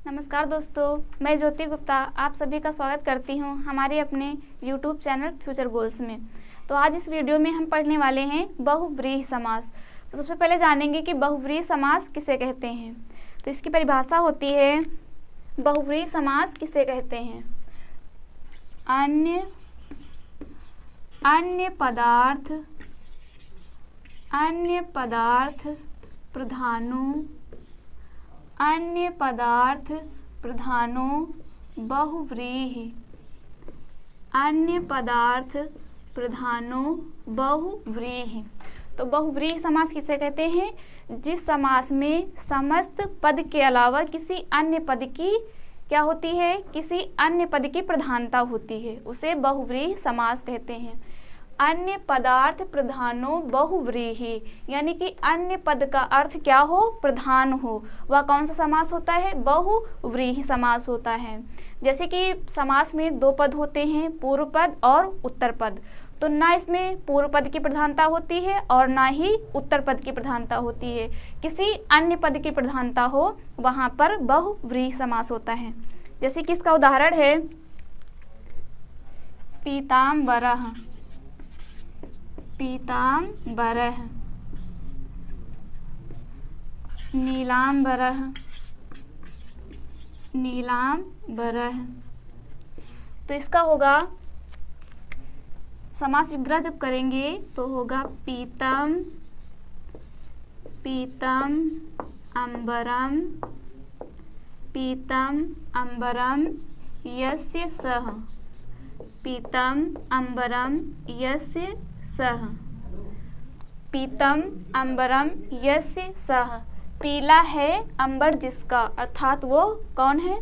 नमस्कार दोस्तों, मैं ज्योति गुप्ता आप सभी का स्वागत करती हूं हमारे अपने YouTube चैनल फ्यूचर गोल्स में। तो आज इस वीडियो में हम पढ़ने वाले हैं बहुव्रीहि समास। तो सबसे पहले जानेंगे कि बहुव्रीहि समास किसे कहते हैं। तो इसकी परिभाषा होती है, बहुव्रीहि समास किसे कहते हैं? अन्य पदार्थ प्रधानो बहुव्रीहि। अन्य पदार्थ प्रधानो बहुव्रीहि। तो बहुव्रीहि समास किसे कहते हैं? जिस समास में समस्त पद के अलावा किसी अन्य पद की क्या होती है? किसी अन्य पद की प्रधानता होती है, उसे बहुव्रीहि समास कहते हैं। अन्य पदार्थ प्रधानो बहुव्रीहि, यानी कि अन्य पद का अर्थ क्या हो? प्रधान हो। वह कौन सा समास होता है? बहुव्रीहि समास होता है। जैसे कि समास में दो पद होते हैं, पूर्व पद और उत्तर पद। तो ना इसमें पूर्व पद की प्रधानता होती है और ना ही उत्तर पद की प्रधानता होती है। किसी अन्य पद की प्रधानता हो वहाँ पर बहुव्रीहि समास होता है। जैसे कि इसका उदाहरण है, पीताम्बरः, पीताम्बरः, नीलाम्बरः, नीलाम्बरः। तो इसका होगा समास विग्रह जब करेंगे तो होगा पीतम, पीतम अम्बरम, पीतम अम्बरम यस्य सः, पीतम अम्बरम यस्य सः, पीतम अम्बरम यस्य सः। पीला है अंबर जिसका, अर्थात वो कौन है?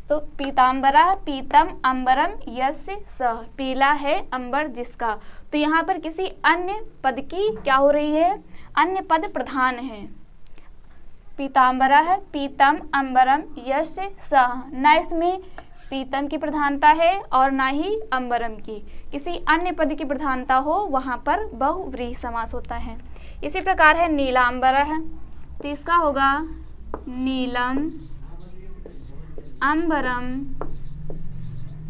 तो पीताम्बरा पीतम अम्बरम यस्य सः, पीला है अंबर जिसका। तो यहाँ पर किसी अन्य पद की क्या हो रही है? अन्य पद प्रधान है। पीताम्बरा है पीतम अम्बरम यस्य सः, ना इसमें पीतम की प्रधानता है और ना ही अम्बरम की। किसी अन्य पद की प्रधानता हो वहाँ पर बहुव्रीहि समास होता है। इसी प्रकार है नीलाम्बरः। तो इसका होगा नीलम अम्बरम,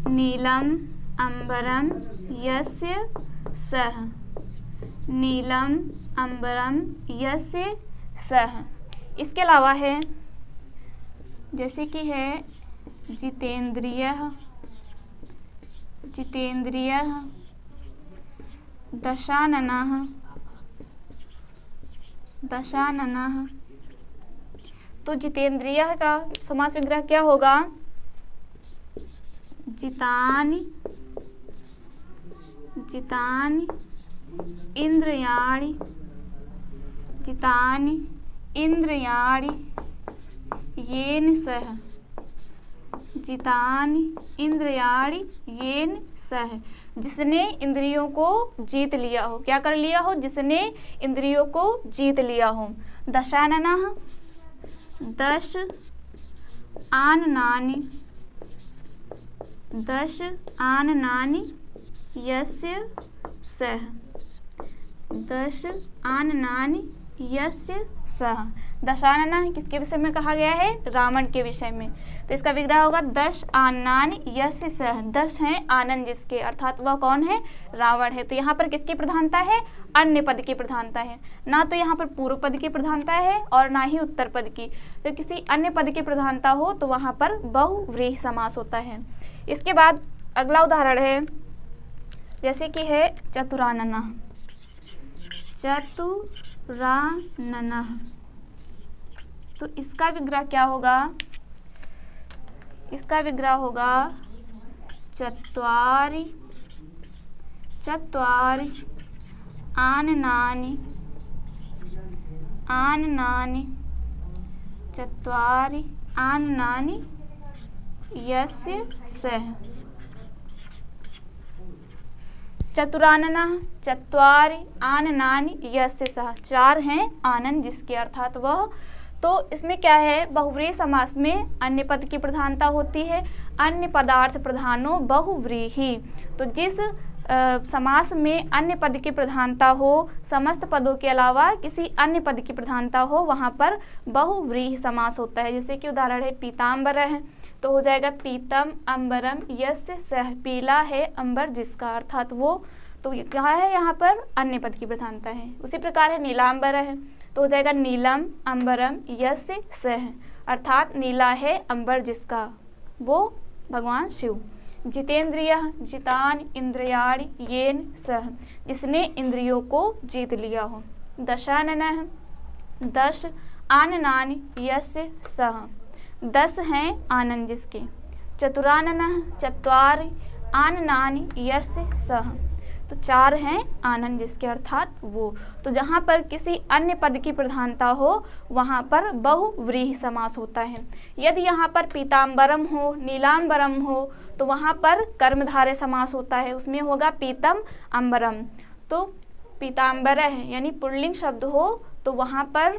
नीलम अम्बरम यस्य सः, नीलम अम्बरम यस्य सः। इसके अलावा है, जैसे कि है जितेंद्रियः, जितेंद्रियः, दशाननः, दशाननः। तो जितेंद्रियः का समास विग्रह क्या होगा? जितानि, जितानि इंद्रियाणि, जितानि इंद्रियाणि येन सह, जितानि इंद्रियाणि येन सह। जिसने इंद्रियों को जीत लिया हो। क्या कर लिया हो? जिसने इंद्रियों को जीत लिया हो। दशाननः, दश आननानि, दश आननानि यस्य सः, दश आननानि यस्य सः। दशाननः किसके विषय में कहा गया है? रावण के विषय में। तो इसका विग्रह होगा दश आननानि यस्य सः। 10 हैं आनंद जिसके, अर्थात वह कौन है? रावण है। तो यहाँ पर किसकी प्रधानता है? अन्य पद की प्रधानता है। ना तो यहाँ पर पूर्व पद की प्रधानता है और ना ही उत्तर पद की। तो किसी अन्य पद की प्रधानता हो तो वहाँ पर बहुव्रीहि समास होता है। इसके बाद अगला उदाहरण है, जैसे कि है चतुराननः, चतुराननः। तो इसका विग्रह क्या होगा? इसका विग्रह होगा चत्वारि, चत्वारि आननानि, आननानि, चत्वारि आननानि यस्य सः। चतुराननः, चत्वारि आननानि यस्य सः। 4 हैं आनन जिसके, अर्थात वह। तो इसमें क्या है? बहुव्रीहि समास में अन्य पद की प्रधानता होती है। अन्य पदार्थ प्रधानो बहुव्रीहि। तो जिस समास में अन्य पद की प्रधानता हो, समस्त पदों के अलावा किसी अन्य पद की प्रधानता हो, वहाँ पर बहुव्रीहि समास होता है। जैसे कि उदाहरण है पीताम्बरः है, तो हो जाएगा पीतम अम्बरम यस्य सह, पीला है अंबर जिसका, अर्थात वो, तो क्या है यहाँ पर अन्य पद की प्रधानता है। उसी प्रकार है नीलाम्बरः है, तो हो जाएगा नीलम अंबरम यस्य सह, अर्थात नीला है अंबर जिसका, वो भगवान शिव। जितेंद्रियः जितान इंद्रियाणि येन सह, जिसने इंद्रियों को जीत लिया हो। दशाननः 10 आननानि यस्य सह, 10 हैं आनन जिसके। चतुराननः 4 आननानि यस्य सह, तो 4 हैं आनन जिसके, अर्थात वो। तो जहाँ पर किसी अन्य पद की प्रधानता हो वहाँ पर बहुव्रीहि समास होता है। यदि यहाँ पर पीताम्बरम हो, नीलाम्बरम हो, तो वहाँ पर कर्मधारय समास होता है, उसमें होगा पीतम अम्बरम। तो पीताम्बरः है यानी पुल्लिंग शब्द हो तो वहाँ पर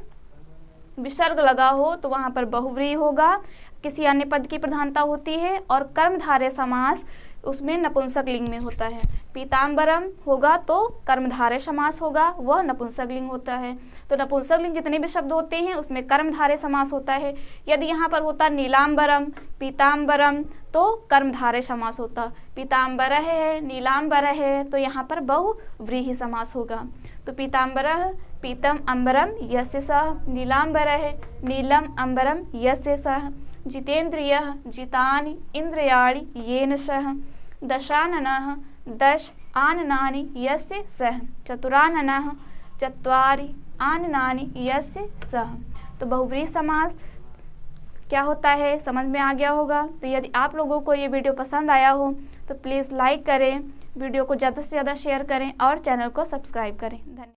विसर्ग लगा हो तो वहाँ पर बहुव्रीहि होगा, किसी अन्य पद की प्रधानता होती है। और कर्मधारय समास उसमें नपुंसक लिंग में होता है। पीताम्बरम होगा तो कर्मधारय समास होगा, वह नपुंसक लिंग होता है। तो नपुंसक लिंग जितने भी शब्द होते हैं उसमें कर्मधारय समास होता है। यदि यहाँ पर होता नीलाम्बरम पीताम्बरम तो कर्मधारय समास होता। पीताम्बरः है नीलाम्बरः है तो यहाँ पर बहुव्रीहि समास होगा। तो पीताम्बरः पीतम अम्बरम यस्य सह, नीलाम्बरः नीलम अम्बरम यस्य सह। जितेन्द्रियः जितानि इंद्रियाणि येन सह। दशाननः 10 आननानि यस्य सह। चतुराननः 4 आननानि यस्य सह। तो बहुव्रीहि समास क्या होता है समझ में आ गया होगा। तो यदि आप लोगों को ये वीडियो पसंद आया हो तो प्लीज़ लाइक करें, वीडियो को ज़्यादा से ज़्यादा शेयर करें और चैनल को सब्सक्राइब करें। धन्यवाद।